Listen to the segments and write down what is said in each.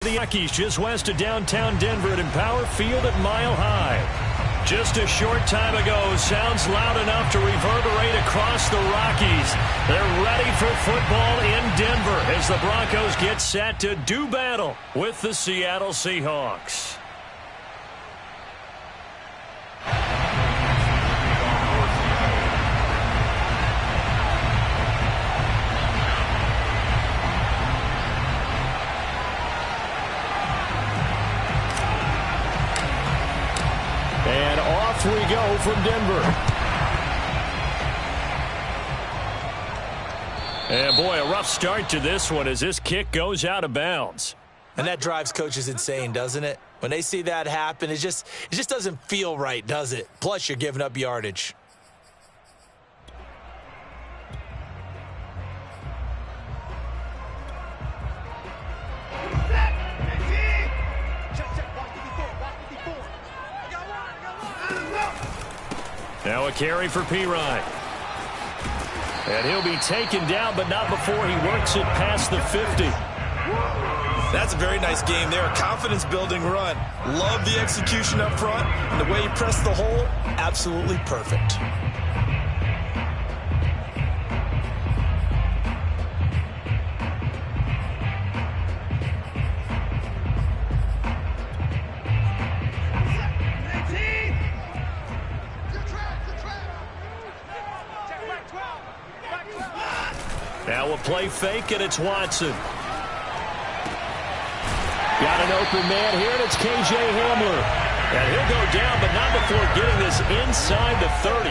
The Rockies just west of downtown Denver at Empower Field at Mile High. Just a short time ago, sounds loud enough to reverberate across the Rockies. They're ready for football in Denver as the Broncos get set to do battle with the Seattle Seahawks. And off we go from Denver. And boy, a rough start to this one as this kick goes out of bounds. And that drives coaches insane, doesn't it? When they see that happen, it just doesn't feel right, does it? Plus, you're giving up yardage. Now a carry for Pirine. And he'll be taken down, but not before he works it past the 50. That's a very nice game there. A confidence-building run. Love the execution up front. And the way he pressed the hole, absolutely perfect. Now a play fake, and it's Watson. Got an open man here, and it's K.J. Hamler. And he'll go down, but not before getting this inside the 30.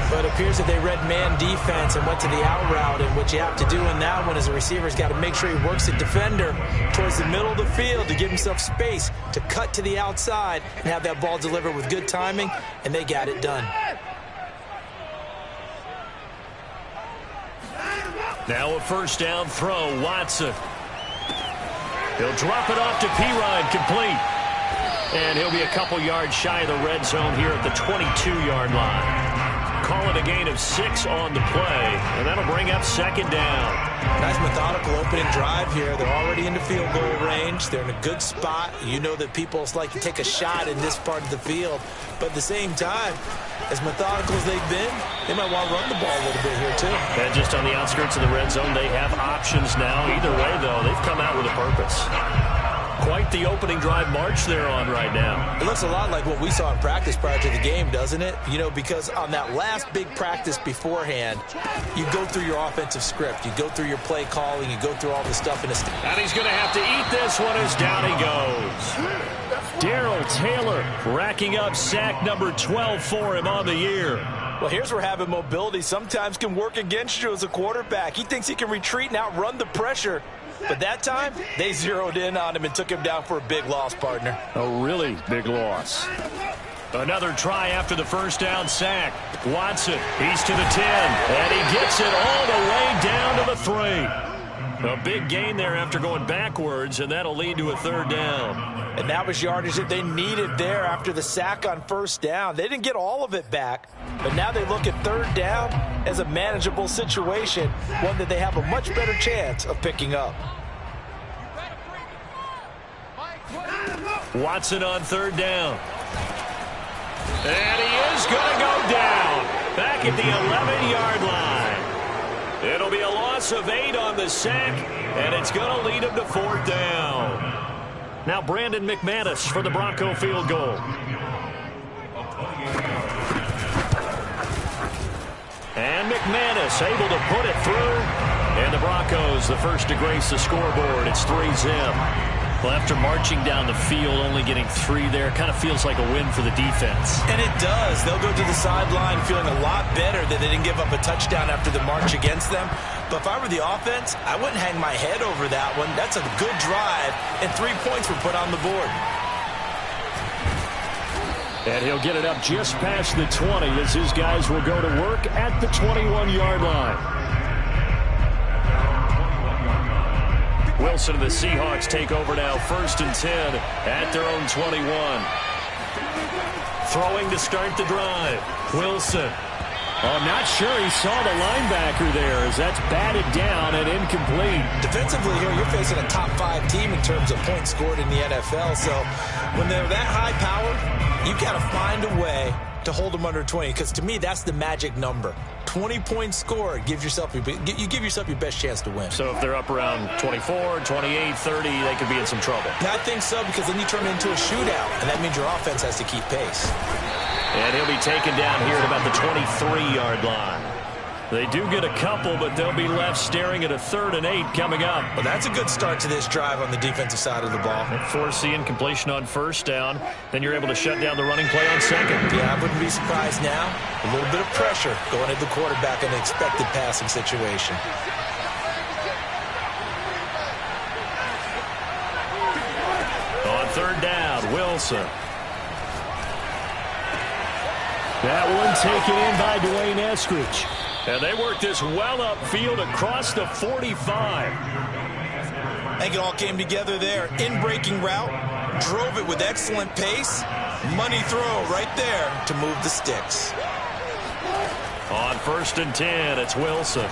But it appears that they read man defense and went to the out route. And what you have to do in that one as a receiver's got to make sure he works the defender towards the middle of the field to give himself space to cut to the outside and have that ball delivered with good timing, and they got it done. Now a first down throw, Watson. He'll drop it off to Pirine, complete. And he'll be a couple yards shy of the red zone here at the 22-yard line. Call it a gain of 6 on the play, and that'll bring up second down. Nice methodical opening drive here. They're already into field goal range. They're in a good spot. You know that people like to take a shot in this part of the field. But at the same time, as methodical as they've been, they might want to run the ball a little bit here too. And just on the outskirts of the red zone, they have options now. Either way, though, they've come out with a purpose. Quite the opening drive march they're on right now. It looks a lot like what we saw in practice prior to the game, doesn't it? You know, because on that last big practice beforehand, you go through your offensive script. You go through your play calling. You go through all the stuff in a... And he's going to have to eat this one as down he goes. Darrell Taylor racking up sack number 12 for him on the year. Well, here's where having mobility sometimes can work against you as a quarterback. He thinks he can retreat and outrun the pressure. But that time, they zeroed in on him and took him down for a big loss, partner. A really big loss. Another try after the first down sack. Watson, he's to the 10, and he gets it all the way down to the 3. A big gain there after going backwards, and that'll lead to a third down. And that was yardage that they needed there after the sack on first down. They didn't get all of it back, but now they look at third down as a manageable situation, one that they have a much better chance of picking up. Watson on third down. And he is going to go down back at the 11-yard line. It'll be a loss of 8 on the sack, and it's going to lead him to fourth down. Now Brandon McManus for the Bronco field goal. And McManus able to put it through. And the Broncos the first to grace the scoreboard. It's 3-zip. Well, after marching down the field, only getting 3 there, kind of feels like a win for the defense. And it does. They'll go to the sideline feeling a lot better that they didn't give up a touchdown after the march against them. But if I were the offense, I wouldn't hang my head over that one. That's a good drive, and 3 points were put on the board. And he'll get it up just past the 20 as his guys will go to work at the 21-yard line. Wilson and the Seahawks take over now, 1st and 10 at their own 21. Throwing to start the drive. Wilson. Oh, I'm not sure he saw the linebacker there as that's batted down and incomplete. Defensively here, you're facing a top 5 team in terms of points scored in the NFL. So when they're that high power, you've got to find a way to hold them under 20, because to me, that's the magic number. 20 points scored, you give yourself your best chance to win. So if they're up around 24, 28, 30, they could be in some trouble. I think so, because then you turn it into a shootout, and that means your offense has to keep pace. And he'll be taken down here at about the 23-yard line. They do get a couple, but they'll be left staring at a 3rd and 8 coming up. Well, that's a good start to this drive on the defensive side of the ball. Force the incompletion on 1st down. Then you're able to shut down the running play on 2nd. Yeah, I wouldn't be surprised now. A little bit of pressure going at the quarterback in an expected passing situation. On 3rd down, Wilson. That one taken in by Dwayne Eskridge. And they work this well upfield across the 45. I think it all came together there. In-breaking route, drove it with excellent pace. Money throw right there to move the sticks. On 1st and 10, it's Wilson.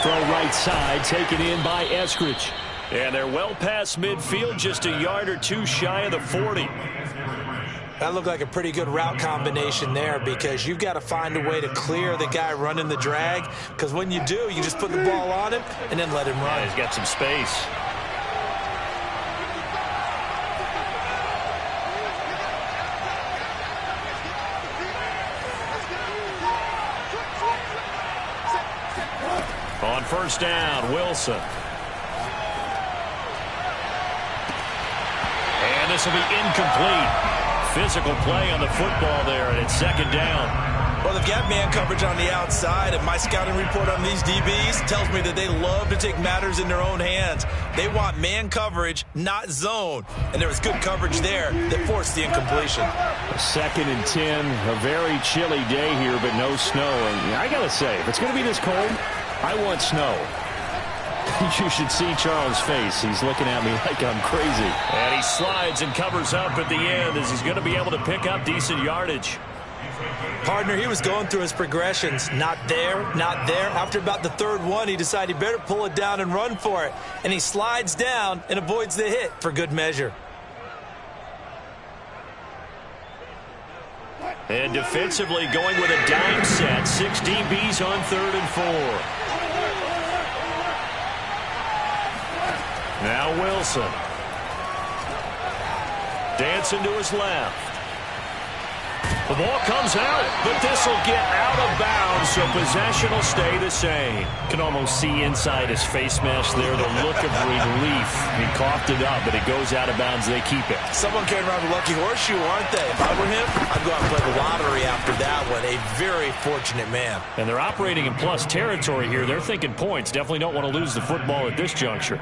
Throw right side, taken in by Eskridge. And they're well past midfield, just a yard or 2 shy of the 40. That looked like a pretty good route combination there, because you've got to find a way to clear the guy running the drag, because when you do, you just put the ball on him and then let him run. Yeah, he's got some space. On 1st down, Wilson. And this will be incomplete. Physical play on the football there, and it's 2nd down. Well, they've got man coverage on the outside, and my scouting report on these DBs tells me that they love to take matters in their own hands. They want man coverage, not zone. And there was good coverage there that forced the incompletion. 2nd and 10, a very chilly day here, but no snow. And I got to say, if it's going to be this cold, I want snow. You should see Charles' face. He's looking at me like I'm crazy. And he slides and covers up at the end as he's going to be able to pick up decent yardage. Partner, he was going through his progressions. Not there, not there. After about the 3rd one, he decided he better pull it down and run for it. And he slides down and avoids the hit for good measure. And defensively going with a dime set. 6 DBs on 3rd and 4. Now Wilson. Dancing to his left. The ball comes out, but this will get out of bounds, so possession will stay the same. Can almost see inside his face mask there the look of relief. He coughed it up, but it goes out of bounds. They keep it. Someone came around the lucky horseshoe, aren't they? If I were him, I'd go out and play the lottery after that one. A very fortunate man. And they're operating in plus territory here. They're thinking points. Definitely don't want to lose the football at this juncture.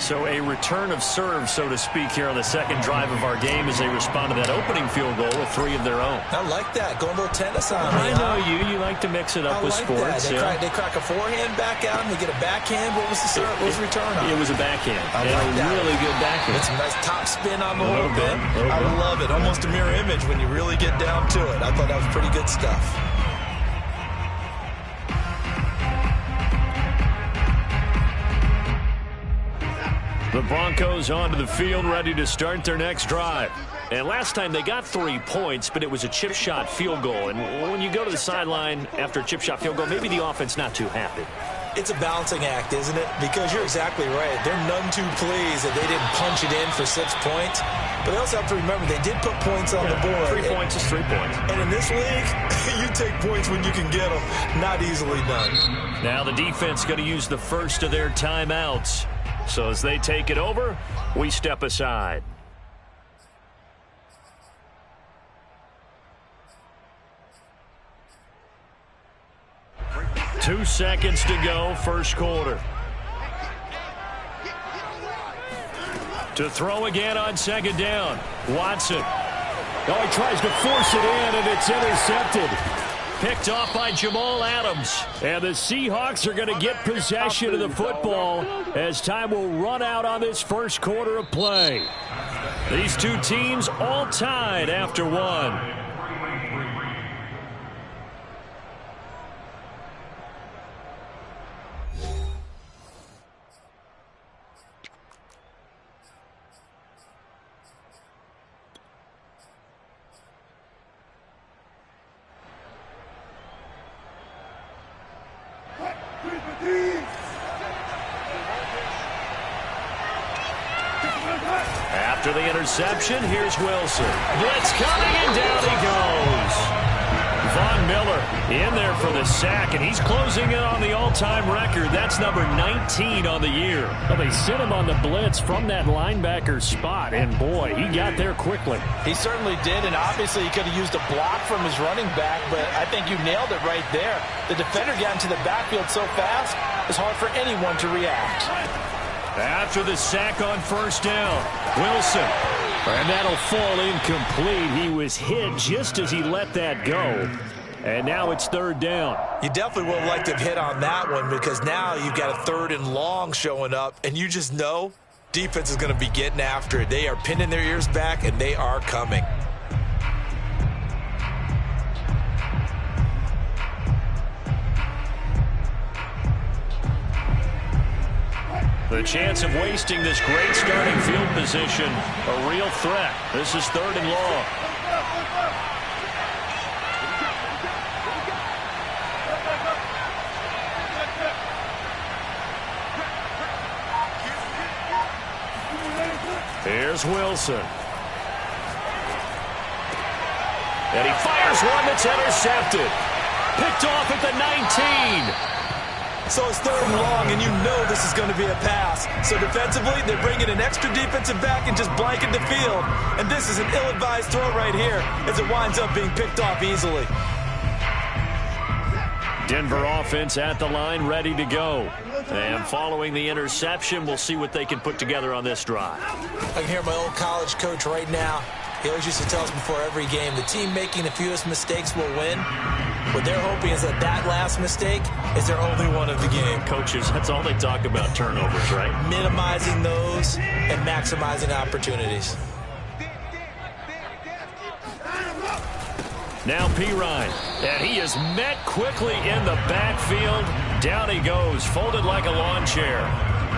So a return of serve, so to speak, here on the 2nd drive of our game as they respond to that opening field goal with 3 of their own. I like that. Going a little tennis on me. I know you. You like to mix it up with sports. That. They crack a forehand back out and they get a backhand. What was the serve? What was the return on? It was a backhand. I like that. Really good backhand. It's a nice top spin on the whole thing. I love it. Almost a mirror image when you really get down to it. I thought that was pretty good stuff. The Broncos onto the field, ready to start their next drive. And last time they got 3 points, but it was a chip shot field goal. And when you go to the sideline after a chip shot field goal, maybe the offense not too happy. It's a balancing act, isn't it? Because you're exactly right. They're none too pleased that they didn't punch it in for 6 points. But they also have to remember they did put points on the board. 3 points is 3 points. And in this league, you take points when you can get them. Not easily done. Now the defense going to use the first of their timeouts. So as they take it over, we step aside. Two seconds to go, first quarter. To throw again on 2nd down. Watson. Oh, he tries to force it in, and it's intercepted. Picked off by Jamal Adams. And the Seahawks are going to get possession of the football as time will run out on this first quarter of play. These two teams all tied after 1. After the interception, here's Wilson. Blitz coming, and down he goes. Von Miller in there for the sack, and he's closing in on the all-time record. That's number 19 on the year. Well, they sent him on the blitz from that linebacker spot, and boy, he got there quickly. He certainly did, and obviously he could have used a block from his running back, but I think you nailed it right there. The defender got into the backfield so fast, it's hard for anyone to react. After the sack on first down, Wilson. And that'll fall incomplete. He was hit just as he let that go. And now it's third down. You definitely would have liked to have hit on that one, because now you've got a 3rd and long showing up, and you just know defense is going to be getting after it. They are pinning their ears back, and they are coming. The chance of wasting this great starting field position, a real threat. This is 3rd and long. Here's Wilson. And he fires one that's intercepted. Picked off at the 19. So it's 3rd and long, and you know this is going to be a pass. So defensively, they bring in an extra defensive back and just blanket the field. And this is an ill-advised throw right here as it winds up being picked off easily. Denver offense at the line, ready to go. And following the interception, we'll see what they can put together on this drive. I can hear my old college coach right now. He always used to tell us before every game, the team making the fewest mistakes will win. What they're hoping is that that last mistake is their only one of the game. Coaches, that's all they talk about, turnovers, right? Minimizing those and maximizing opportunities. Now Pirine, and he is met quickly in the backfield. Down he goes, folded like a lawn chair.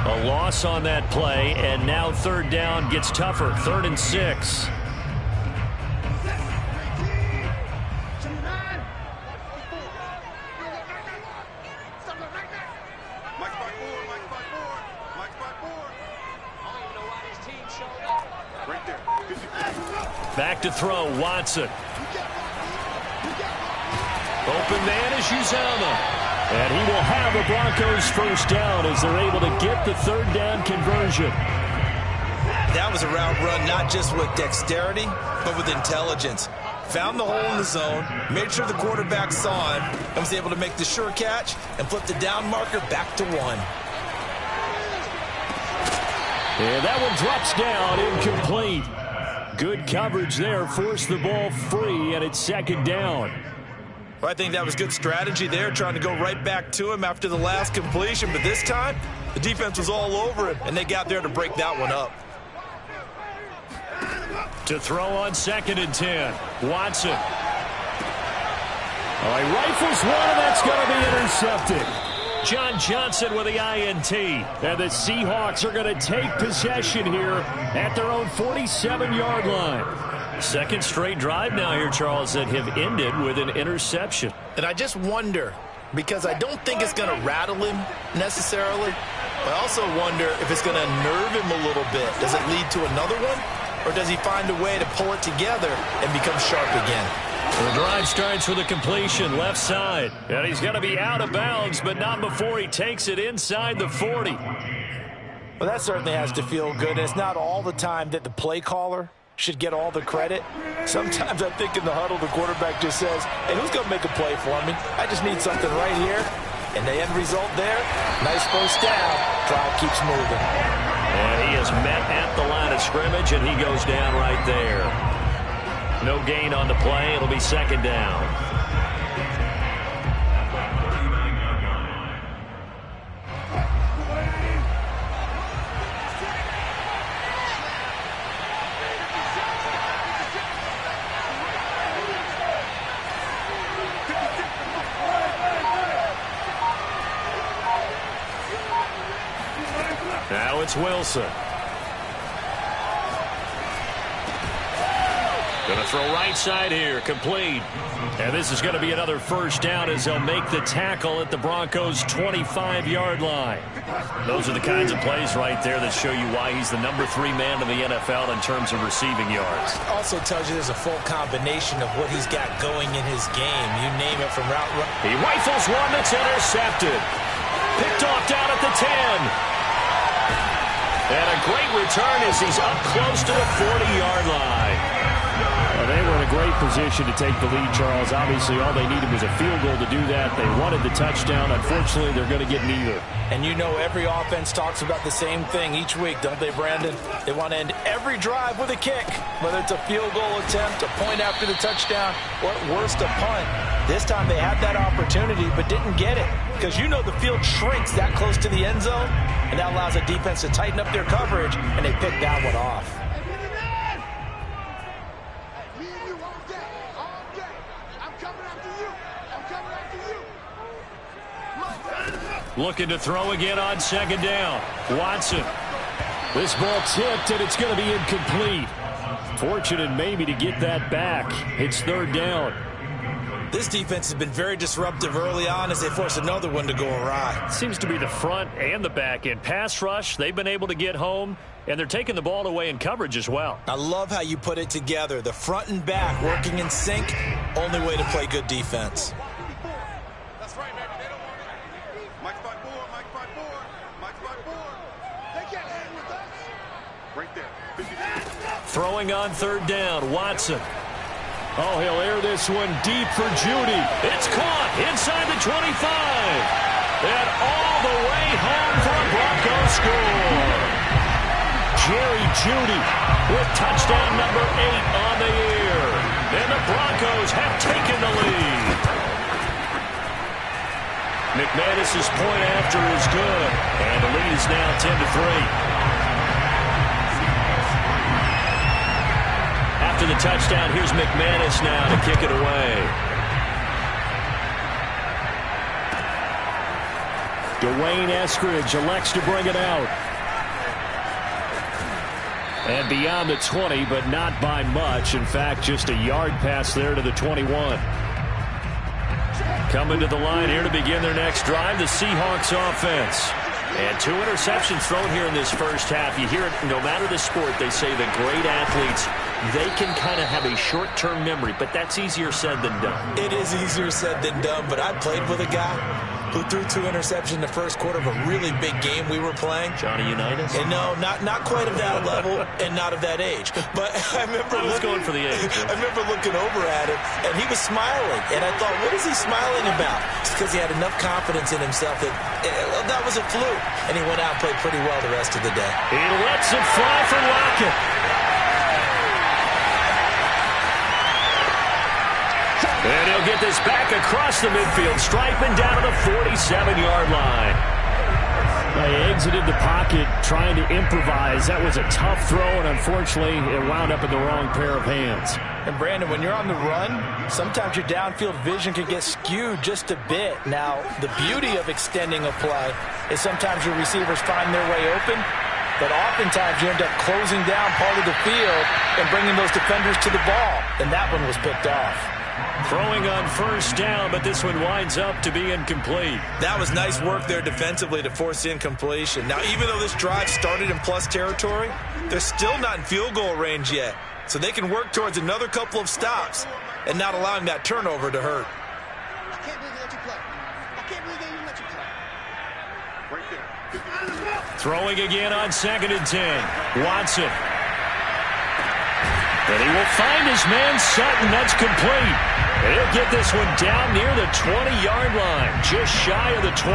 A loss on that play, and now 3rd down gets tougher, 3rd and 6. Back to throw, Watson. Open man is Uzama. And he will have a Broncos first down as they're able to get the 3rd down conversion. That was a route run not just with dexterity, but with intelligence. Found the hole in the zone, made sure the quarterback saw him, and was able to make the sure catch and flip the down marker back to 1. And that one drops down, incomplete. Good coverage there, forced the ball free, and it's 2nd down. Well, I think that was good strategy there, trying to go right back to him after the last completion. But this time, the defense was all over him, and they got there to break that one up. To throw on 2nd and 10, Watson. Oh, he rifles one, and that's going to be intercepted. John Johnson with the INT. And the Seahawks are going to take possession here at their own 47-yard line. 2nd straight drive now here, Charles, that have ended with an interception. And I just wonder, because I don't think it's going to rattle him necessarily, but I also wonder if it's going to nerve him a little bit. Does it lead to another one? Or does he find a way to pull it together and become sharp again? The drive starts with a completion left side. And he's going to be out of bounds, but not before he takes it inside the 40. Well, that certainly has to feel good. And it's not all the time that the play caller should get all the credit. Sometimes I think in the huddle, the quarterback just says, hey, who's going to make a play for me? I just need something right here. And the end result there, nice first down. Drive keeps moving. And he is met at the line of scrimmage, and he goes down right there. No gain on the play. It'll be 2nd down. Now it's Wilson. Going to throw right side here, complete. And this is going to be another first down as they'll make the tackle at the Broncos' 25-yard line. Those are the kinds of plays right there that show you why he's the number 3 man in the NFL in terms of receiving yards. Also tells you there's a full combination of what he's got going in his game. You name it, from route run. He rifles one that's intercepted. Picked off down at the 10. And a great return as he's up close to the 40-yard line. Well, they were in a great position to take the lead, Charles. Obviously, all they needed was a field goal to do that. They wanted the touchdown. Unfortunately, they're going to get neither. And you know every offense talks about the same thing each week, don't they, Brandon? They want to end every drive with a kick, whether it's a field goal attempt, a point after the touchdown, or at worst, a punt. This time they had that opportunity but didn't get it because you know the field shrinks that close to the end zone, and that allows the defense to tighten up their coverage, and they pick that one off. Looking to throw again on second down. Watson. This ball tipped, and it's going to be incomplete. Fortunate maybe to get that back. It's third down. This defense has been very disruptive early on as they force another one to go awry. Seems to be the front and the back end. Pass rush, they've been able to get home, and they're taking the ball away in coverage as well. I love how you put it together. The front and back working in sync, only way to play good defense. That's right, baby. They don't want it. Mike's by board. Mike's by board. Mike's by board. They can't hang with us. Right there. 50. Throwing on third down, Watson. Oh, he'll air this one deep for Judy. It's caught inside the 25. And all the way home for a Broncos score. Jerry Judy with touchdown number 8 on the year. And the Broncos have taken the lead. McManus's point after is good. And the lead is now 10-3. After the touchdown, here's McManus now to kick it away. Dwayne Eskridge elects to bring it out. And beyond the 20, but not by much. In fact, just a yard pass there to the 21. Coming to the line here to begin their next drive, the Seahawks offense. And 2 interceptions thrown here in this first half. You hear it no matter the sport, they say the great athletes, they can kind of have a short-term memory, but that's easier said than done. It is easier said than done, but I played with a guy who threw 2 interceptions in the first quarter of a really big game we were playing. Johnny Unitas? And no, not quite of that level and not of that age. But I remember going for the age. I remember looking over at him, and he was smiling. And I thought, what is he smiling about? It's because he had enough confidence in himself that that was a fluke. And he went out and played pretty well the rest of the day. He lets it fly for Lockett. And he'll get this back across the midfield stripe and down to the 47-yard line. They exited the pocket trying to improvise. That was a tough throw, and unfortunately, it wound up in the wrong pair of hands. And, Brandon, when you're on the run, sometimes your downfield vision can get skewed just a bit. Now, the beauty of extending a play is sometimes your receivers find their way open, but oftentimes you end up closing down part of the field and bringing those defenders to the ball, and that one was picked off. Throwing on first down, but this one winds up to be incomplete. That was nice work there defensively to force incompletion. Now, even though this drive started in plus territory, they're still not in field goal range yet. So they can work towards another couple of stops and not allowing that turnover to hurt. I can't believe they let you play. I can't believe they even let you play. Right there. Throwing again on 2nd and 10. Watson. And he will find his man Sutton. That's complete. And he'll get this one down near the 20-yard line, just shy of the 20.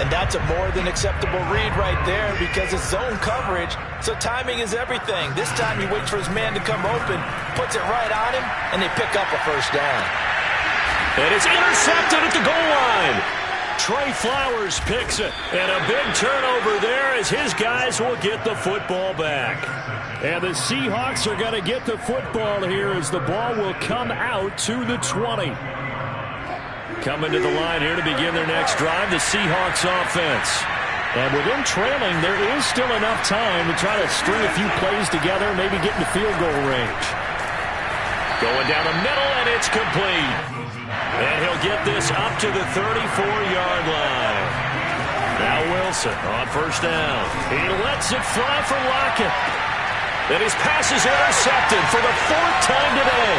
And that's a more than acceptable read right there because it's zone coverage, so timing is everything. This time he waits for his man to come open, puts it right on him, and they pick up a first down. And it's intercepted at the goal line. Trey Flowers picks it, and a big turnover there as his guys will get the football back. And the Seahawks are going to get the football here as the ball will come out to the 20. Coming to the line here to begin their next drive, the Seahawks offense. And with them trailing, there is still enough time to try to string a few plays together, maybe get in the field goal range. Going down the middle, and it's complete. And he'll get this up to the 34-yard line. Now Wilson on first down. He lets it fly for Lockett. And his pass is intercepted for the 4th time today.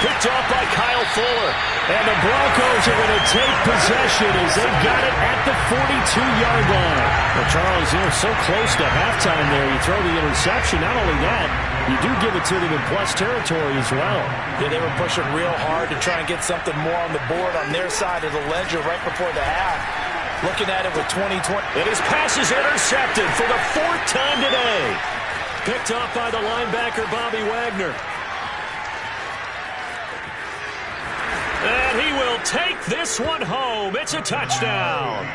Picked off by Kyle Fuller. And the Broncos are going to take possession as they've got it at the 42-yard line. Well, Charles, so close to halftime there. You throw the interception. Not only that, you do give it to them in plus territory as well. Yeah, they were pushing real hard to try and get something more on the board on their side of the ledger right before the half. Looking at it with 2020. And his pass is intercepted for the 4th time today. Picked off by the linebacker, Bobby Wagner. And he will take this one home. It's a touchdown.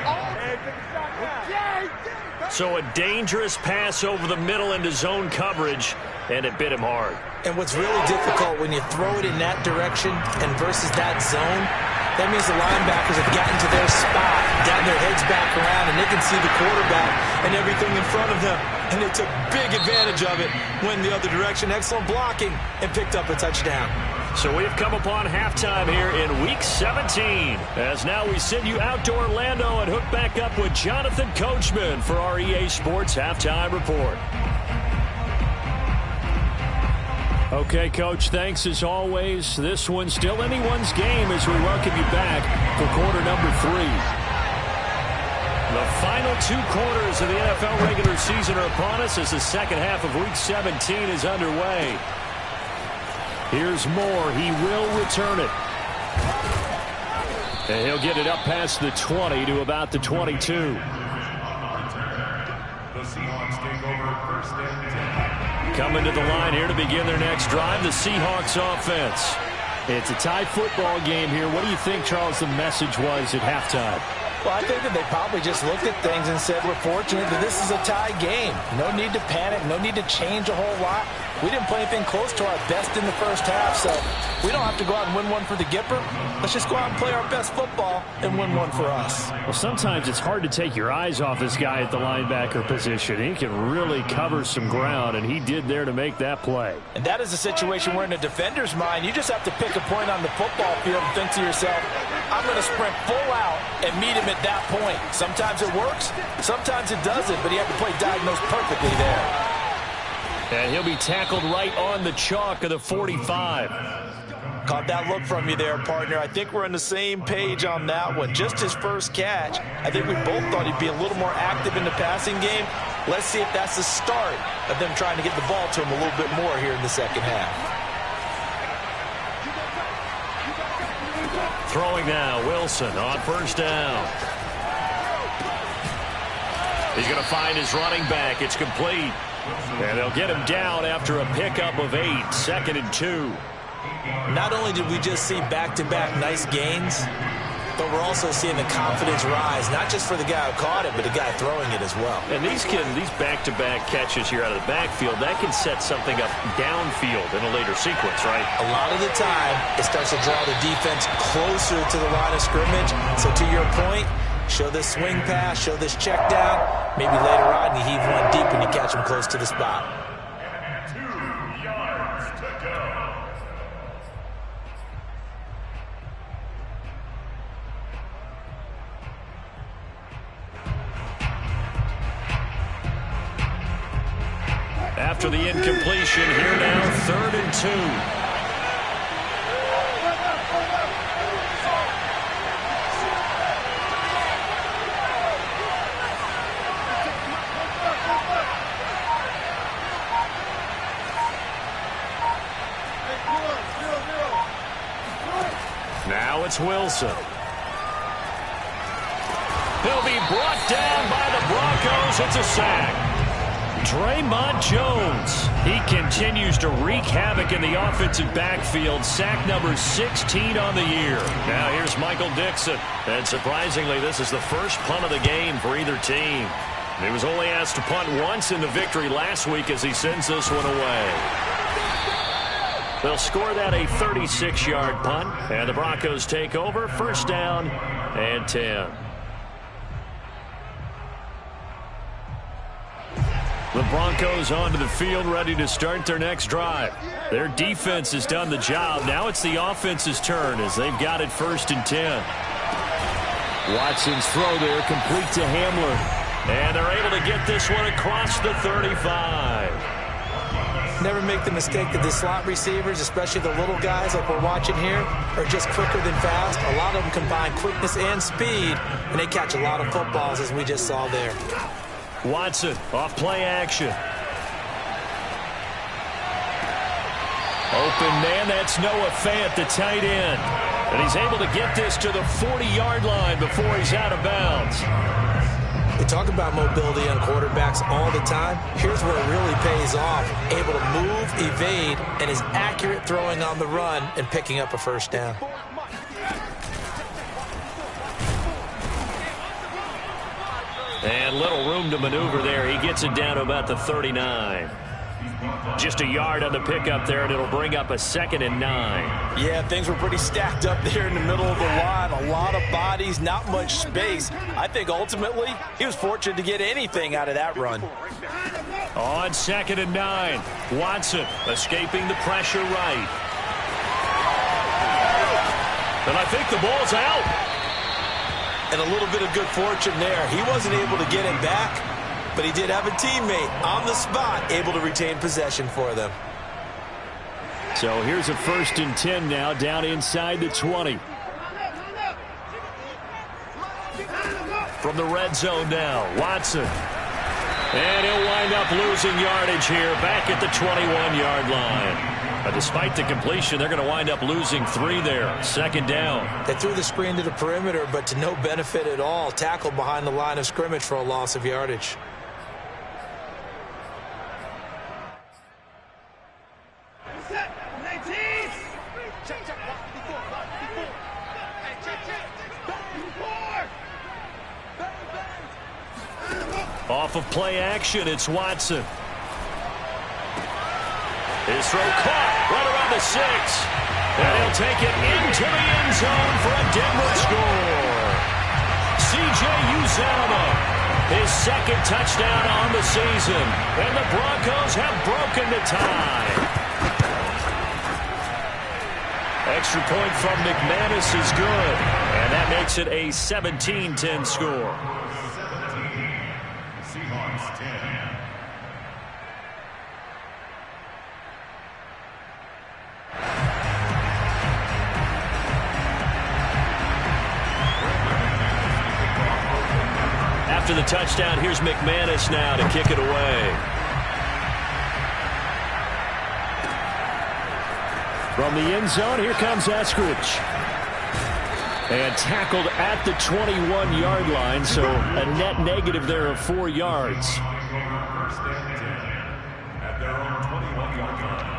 So a dangerous pass over the middle into zone coverage, and it bit him hard. And what's really difficult when you throw it in that direction and versus that zone, that means the linebackers have gotten to their spot, gotten their heads back around, and they can see the quarterback and everything in front of them. And they took big advantage of it, went the other direction, excellent blocking, and picked up a touchdown. So we've come upon halftime here in Week 17. As now we send you out to Orlando and hook back up with Jonathan Coachman for our EA Sports Halftime Report. Okay, Coach, thanks as always. This one's still anyone's game as we welcome you back for quarter number 3. The final 2 quarters of the NFL regular season are upon us as the second half of Week 17 is underway. Here's Moore. He will return it. And he'll get it up past the 20 to about the 22. The Seahawks take over first and 10. Coming to the line here to begin their next drive, the Seahawks offense. It's a tie football game here. What do you think, Charles, the message was at halftime? Well, I think that they probably just looked at things and said, we're fortunate that this is a tie game. No need to panic, no need to change a whole lot. We didn't play anything close to our best in the first half, so we don't have to go out and win one for the Gipper. Let's just go out and play our best football and win one for us. Well, sometimes it's hard to take your eyes off this guy at the linebacker position. He can really cover some ground, and he did there to make that play. And that is a situation where in a defender's mind, you just have to pick a point on the football field and think to yourself, I'm going to sprint full out and meet him at that point. Sometimes it works, sometimes it doesn't, but you have to play diagnose perfectly there. And he'll be tackled right on the chalk of the 45. Caught that look from you there, partner. I think we're on the same page on that one. Just his first catch. I think we both thought he'd be a little more active in the passing game. Let's see if that's the start of them trying to get the ball to him a little bit more here in the second half. Throwing now, Wilson on first down. He's going to find his running back. It's complete. And they'll get him down after a pickup of 8, 2nd and 2. Not only did we just see back-to-back nice gains, but we're also seeing the confidence rise, not just for the guy who caught it, but the guy throwing it as well. And these back-to-back catches here out of the backfield, that can set something up downfield in a later sequence, right? A lot of the time, it starts to draw the defense closer to the line of scrimmage. So to your point, show this swing pass, show this check down. Maybe later on you heave one deep and you catch him close to the spot. 2 yards to go. After the incompletion, here now, 3rd and 2. Now it's Wilson. He'll be brought down by the Broncos. It's a sack. Draymond Jones. He continues to wreak havoc in the offensive backfield. Sack number 16 on the year. Now here's Michael Dixon. And surprisingly, this is the first punt of the game for either team. He was only asked to punt once in the victory last week as he sends this one away. They'll score that a 36-yard punt, and the Broncos take over, first down and 10. The Broncos onto the field, ready to start their next drive. Their defense has done the job. Now it's the offense's turn as they've got it 1st and 10. Watson's throw there, complete to Hamler. And they're able to get this one across the 35. Never make the mistake that the slot receivers, especially the little guys like we're watching here, are just quicker than fast. A lot of them combine quickness and speed, and they catch a lot of footballs, as we just saw there. Watson off play action. Open man, that's Noah Fant, the tight end. And he's able to get this to the 40-yard line before he's out of bounds. We talk about mobility on quarterbacks all the time. Here's where it really pays off. Able to move, evade, and is accurate throwing on the run and picking up a 1st down. And little room to maneuver there. He gets it down to about the 39. Just a yard on the pickup there, and it'll bring up a 2nd and 9. Yeah, things were pretty stacked up there in the middle of the line. A lot of bodies, not much space. I think ultimately he was fortunate to get anything out of that run. On 2nd and 9, Watson escaping the pressure right. And I think the ball's out. And a little bit of good fortune there. He wasn't able to get it back, but he did have a teammate on the spot able to retain possession for them. So here's a 1st and 10 now, down inside the 20. From the red zone now, Watson. And he'll wind up losing yardage here, back at the 21-yard line. But despite the completion, they're going to wind up losing 3 there. 2nd down. They threw the screen to the perimeter, but to no benefit at all. Tackled behind the line of scrimmage for a loss of yardage. Off of play action, it's Watson. His throw caught right around the 6. And he'll take it into the end zone for a Denver score. C.J. Uzomah, his 2nd touchdown on the season. And the Broncos have broken the tie. Extra point from McManus is good. And that makes it a 17-10 score. Seahawks 10. After the touchdown, here's McManus now to kick it away. From the end zone, here comes Eskridge. And tackled at the 21-yard line, so a net negative there of 4 yards. 1st and 10 at their own 21-yard line.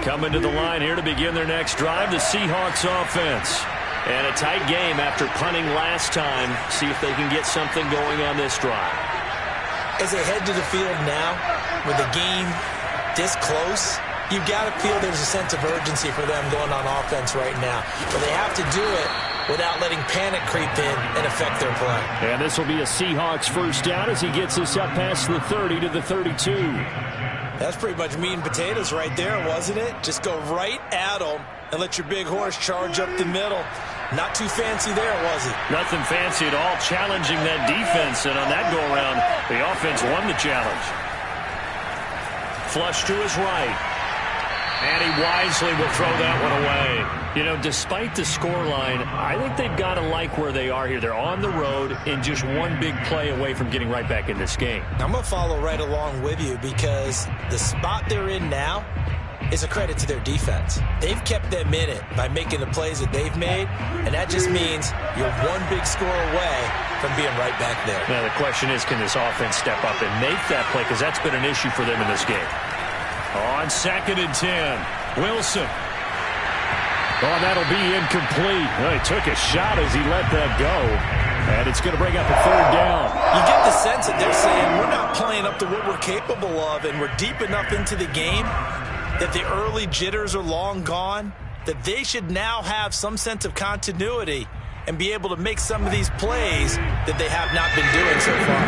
Coming to the line here to begin their next drive, the Seahawks offense. And a tight game after punting last time. See if they can get something going on this drive. As they head to the field now, with the game this close, you've got to feel there's a sense of urgency for them going on offense right now. But they have to do it without letting panic creep in and affect their play. And this will be a Seahawks 1st down as he gets this up past the 30 to the 32. That's pretty much meat and potatoes right there, wasn't it? Just go right at them and let your big horse charge up the middle. Not too fancy there, was it? Nothing fancy at all, challenging that defense. And on that go-around, the offense won the challenge. Flush to his right. And he wisely will throw that one away. You know, despite the scoreline, I think they've got to like where they are here. They're on the road and just one big play away from getting right back in this game. I'm going to follow right along with you because the spot they're in now is a credit to their defense. They've kept them in it by making the plays that they've made, and that just means you're one big score away from being right back there. Now, the question is, can this offense step up and make that play? Because that's been an issue for them in this game. On 2nd and 10, Wilson. Oh, that'll be incomplete. Well, he took a shot as he let that go. And it's going to bring up a third down. You get the sense that they're saying we're not playing up to what we're capable of, and we're deep enough into the game that the early jitters are long gone, that they should now have some sense of continuity and be able to make some of these plays that they have not been doing so far.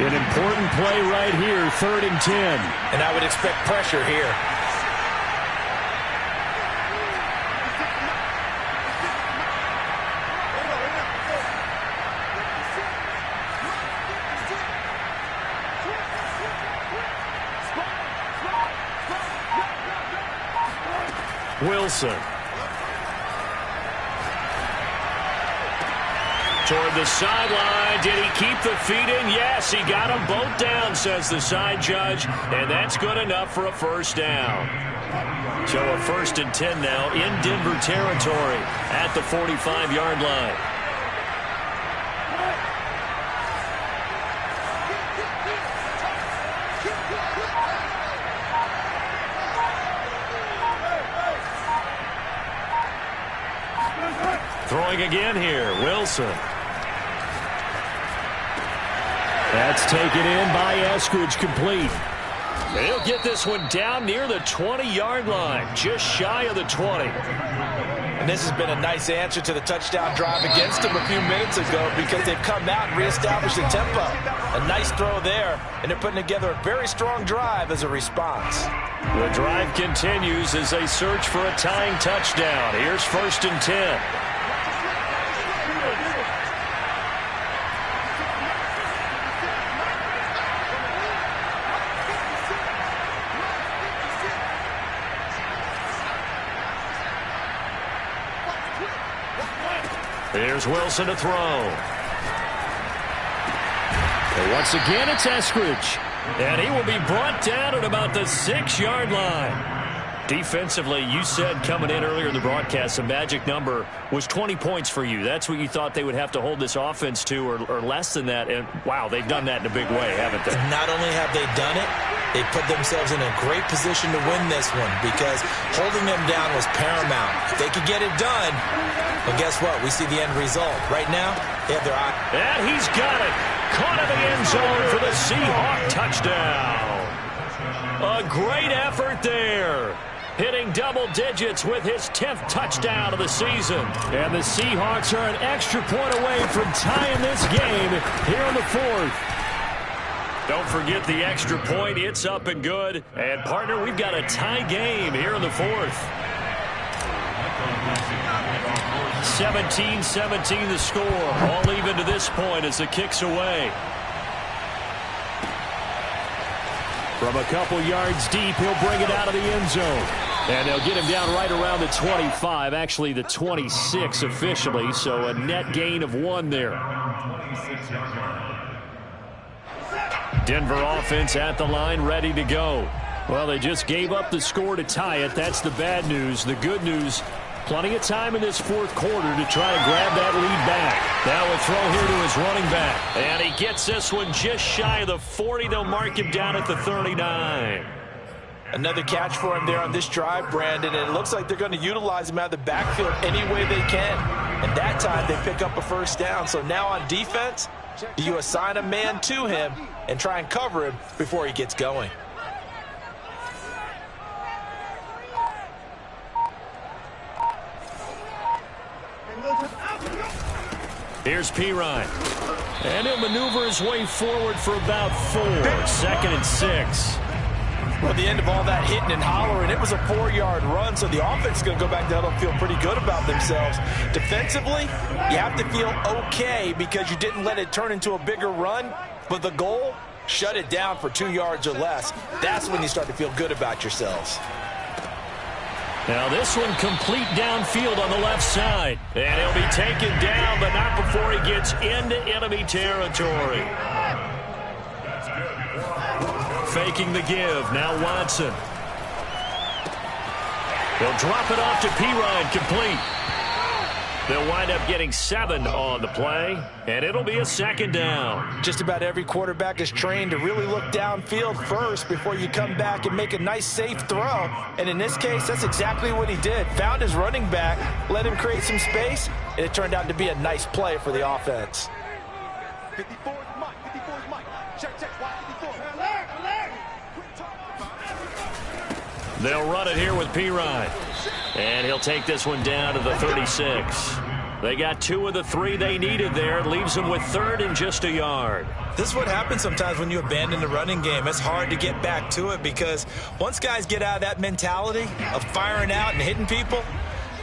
An important play right here, 3rd and 10. And I would expect pressure here. Wilson. Toward the sideline. Did he keep the feet in? Yes, he got them both down, says the side judge. And that's good enough for a first down. So a 1st and 10 now in Denver territory at the 45-yard line. Throwing again here, Wilson. That's taken in by Eskridge, complete. He'll get this one down near the 20-yard line, just shy of the 20. And this has been a nice answer to the touchdown drive against them a few minutes ago because they've come out and reestablished the tempo. A nice throw there, and they're putting together a very strong drive as a response. The drive continues as they search for a tying touchdown. Here's 1st and 10. Here's Wilson to throw. And once again, it's Eskridge. And he will be brought down at about the 6-yard line. Defensively, you said coming in earlier in the broadcast, the magic number was 20 points for you. That's what you thought they would have to hold this offense to, or less than that. And, wow, they've done that in a big way, haven't they? Not only have they done it, they put themselves in a great position to win this one because holding them down was paramount. If they could get it done, well, guess what? We see the end result. Right now, they have their eye. And he's got it. Caught in the end zone for the Seahawks touchdown. A great effort there. Hitting double digits with his 10th touchdown of the season. And the Seahawks are an extra point away from tying this game here in the 4th. Don't forget the extra point. It's up and good. And, partner, we've got a tie game here in the 4th. 17-17 the score. All even to this point as the kick's away. From a couple yards deep, he'll bring it out of the end zone. And they'll get him down right around the 25, actually the 26 officially, so a net gain of 1 there. Denver offense at the line, ready to go. Well, they just gave up the score to tie it. That's the bad news. The good news, plenty of time in this 4th quarter to try to grab that lead back. Now a throw here to his running back. And he gets this one just shy of the 40. They'll mark him down at the 39. Another catch for him there on this drive, Brandon, and it looks like they're going to utilize him out of the backfield any way they can. And that time they pick up a first down. So now on defense, do you assign a man to him and try and cover him before he gets going? Here's Pirine. And he'll maneuver his way forward for about 4. 2nd and 6. Well, the end of all that hitting and hollering, it was a 4-yard run, so the offense is going to go back down and feel pretty good about themselves. Defensively, you have to feel okay because you didn't let it turn into a bigger run, but the goal, shut it down for 2 yards or less. That's when you start to feel good about yourselves. Now this one complete downfield on the left side. And he'll be taken down, but not before he gets into enemy territory. Faking the give. Now Watson. He'll drop it off to Pirine, complete. They'll wind up getting 7 on the play, and it'll be a second down. Just about every quarterback is trained to really look downfield first before you come back and make a nice, safe throw. And in this case, that's exactly what he did. Found his running back, let him create some space, and it turned out to be a nice play for the offense. 54 is Mike. 54 is Mike. Check, watch 54. They'll run it here with Pirine. And he'll take this one down to the 36. They got 2 of the 3 they needed there. It leaves them with 3rd and just a yard. This is what happens sometimes when you abandon the running game. It's hard to get back to it because once guys get out of that mentality of firing out and hitting people,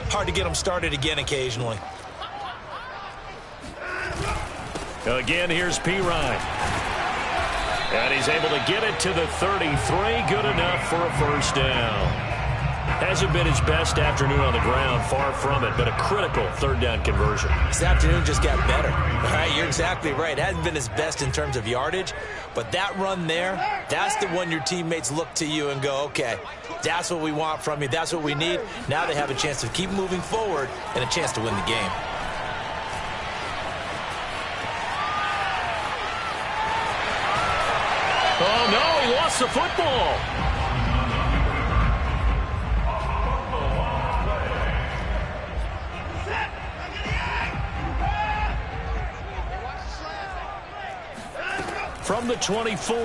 hard to get them started again occasionally. Again, here's Pirine. And he's able to get it to the 33. Good enough for a first down. Hasn't been his best afternoon on the ground, far from it, but a critical 3rd down conversion. This afternoon just got better. All right, you're exactly right. It hasn't been his best in terms of yardage, but that run there, that's the one your teammates look to you and go, okay, that's what we want from you. That's what we need. Now they have a chance to keep moving forward and a chance to win the game. Oh, no, he lost the football. From the 24,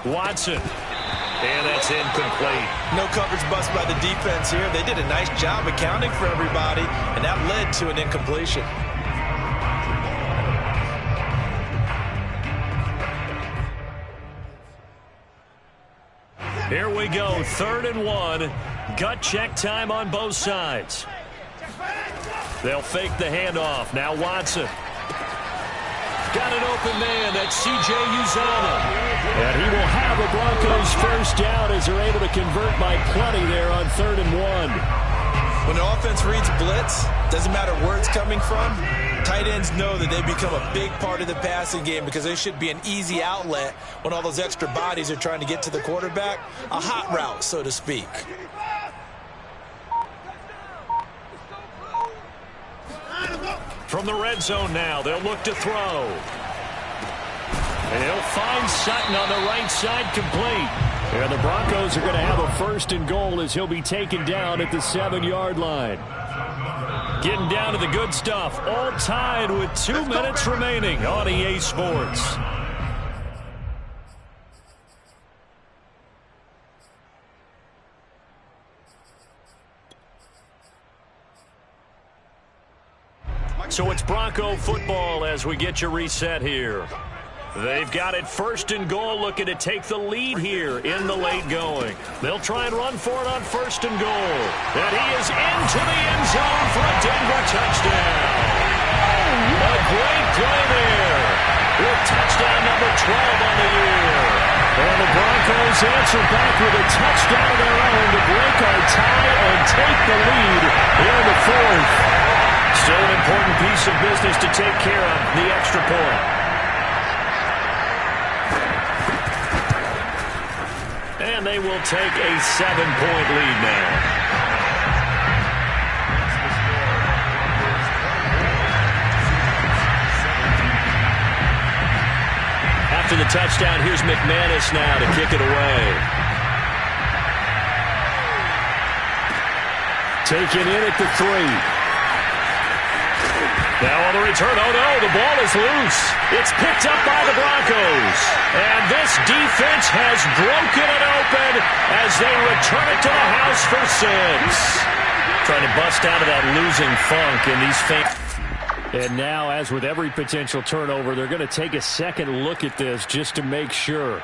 Watson. And that's incomplete. No coverage bust by the defense here. They did a nice job accounting for everybody, and that led to an incompletion. Here we go, 3rd and 1. Gut check time on both sides. They'll fake the handoff. Now Watson. Got an open man. That's C.J. Uzomah. And he will have a Broncos first down as they're able to convert by plenty there on 3rd and 1. When the offense reads blitz, doesn't matter where it's coming from, tight ends know that they become a big part of the passing game because they should be an easy outlet when all those extra bodies are trying to get to the quarterback. A hot route, so to speak. From the red zone now, they'll look to throw. And he'll find Sutton on the right side, complete. And the Broncos are going to have a 1st and goal as he'll be taken down at the 7-yard line. Getting down to the good stuff, all tied with 2 minutes remaining on EA Sports. So it's Bronco football as we get you reset here. They've got it 1st and goal, looking to take the lead here in the late going. They'll try and run for it on 1st and goal. And he is into the end zone for a Denver touchdown. A great play there. With touchdown number 12 on the year. And the Broncos answer back with a touchdown of their own to break our tie and take the lead in the 4th. Still an important piece of business to take care of, the extra point. And they will take a 7-point lead now. After the touchdown, here's McManus now to kick it away. Taken in at the 3. Now on the return, oh no, the ball is loose. It's picked up by the Broncos. And this defense has broken it open as they return it to the house for 6. Trying to bust out of that losing funk in these fans. And now, as with every potential turnover, they're going to take a second look at this just to make sure.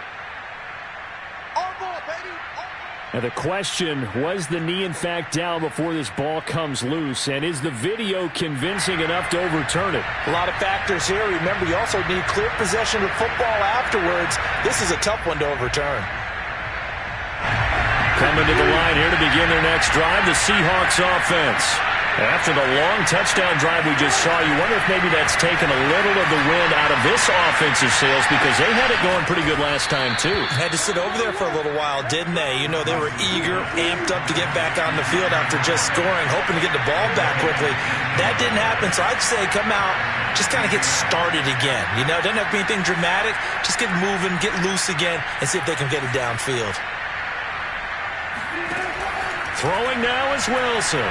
And the question, was the knee in fact down before this ball comes loose? And is the video convincing enough to overturn it? A lot of factors here. Remember, you also need clear possession of football afterwards. This is a tough one to overturn. Coming to the line here to begin their next drive, the Seahawks offense. After the long touchdown drive we just saw, you wonder if maybe that's taken a little of the wind out of this offensive sails, because they had it going pretty good last time, too. Had to sit over there for a little while, didn't they? You know, they were eager, amped up to get back on the field after just scoring, hoping to get the ball back quickly. That didn't happen, so I'd say come out, just kind of get started again. You know, doesn't have to be anything dramatic. Just get moving, get loose again, and see if they can get it downfield. Throwing now is Wilson.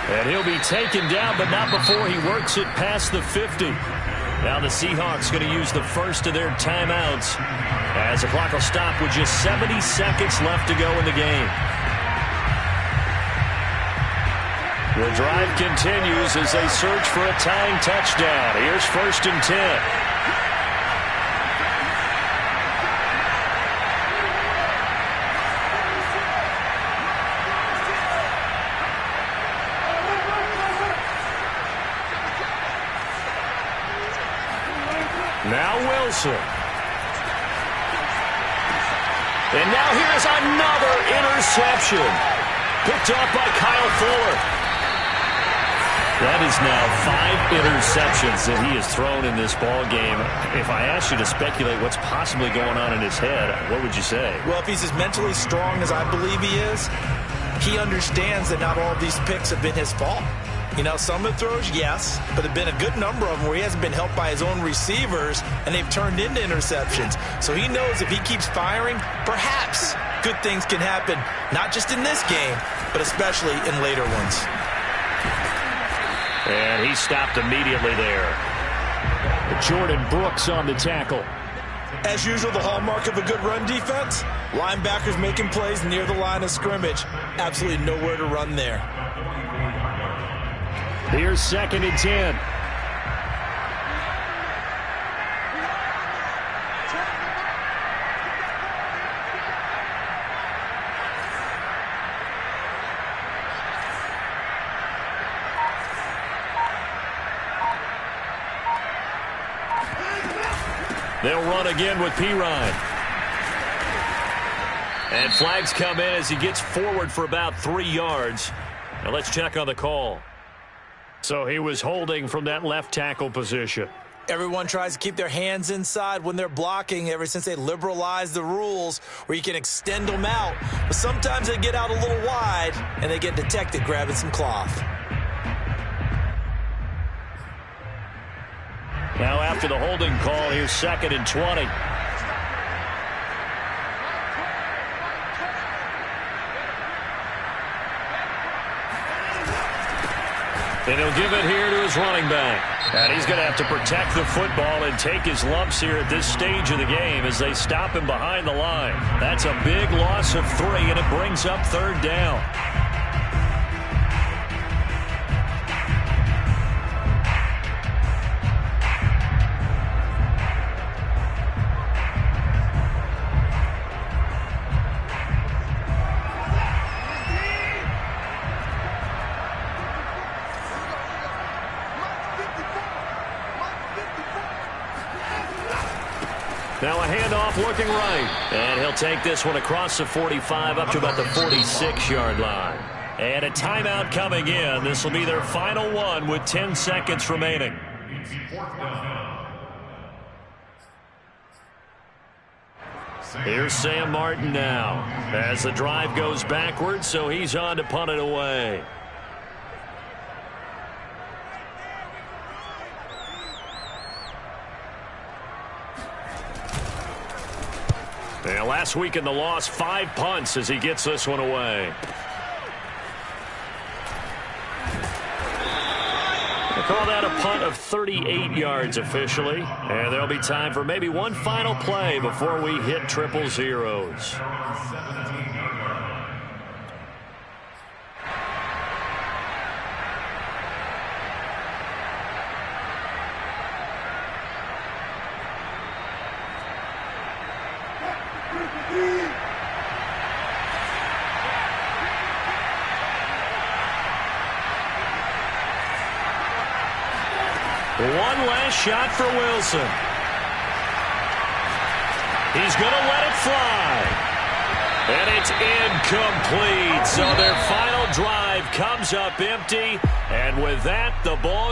And he'll be taken down, but not before he works it past the 50. Now the Seahawks going to use the first of their timeouts as the clock will stop with just 70 seconds left to go in the game. The drive continues as they search for a tying touchdown. Here's 1st and 10. Now Wilson. And now here's another interception. Picked off by Kyle Fuller. That is now 5 interceptions that he has thrown in this ball game. If I asked you to speculate what's possibly going on in his head, what would you say? Well, if he's as mentally strong as I believe he is, he understands that not all of these picks have been his fault. You know, some of the throws, yes, but there have been a good number of them where he hasn't been helped by his own receivers, and they've turned into interceptions. So he knows if he keeps firing, perhaps good things can happen, not just in this game, but especially in later ones. And he stopped immediately there. Jordan Brooks on the tackle. As usual, the hallmark of a good run defense, linebackers making plays near the line of scrimmage. Absolutely nowhere to run there. Here's 2nd and 10. They'll run again with Pirine. And flags come in as he gets forward for about 3 yards. Now let's check on the call. So he was holding from that left tackle position. Everyone tries to keep their hands inside when they're blocking ever since they liberalized the rules where you can extend them out. But sometimes they get out a little wide and they get detected grabbing some cloth. Now after the holding call, here's 2nd and 20. And he'll give it here to his running back. And he's going to have to protect the football and take his lumps here at this stage of the game as they stop him behind the line. That's a big loss of 3, and it brings up 3rd down. Now a handoff looking right. And he'll take this one across the 45 up to about the 46-yard line. And a timeout coming in. This will be their final one with 10 seconds remaining. Here's Sam Martin now as the drive goes backwards, so he's on to punt it away. And last week in the loss, 5 punts as he gets this one away. They call that a punt of 38 yards officially. And there'll be time for maybe one final play before we hit triple zeros. One last shot for Wilson. He's going to let it fly. And it's incomplete. So their final drive comes up empty. And with that, the ball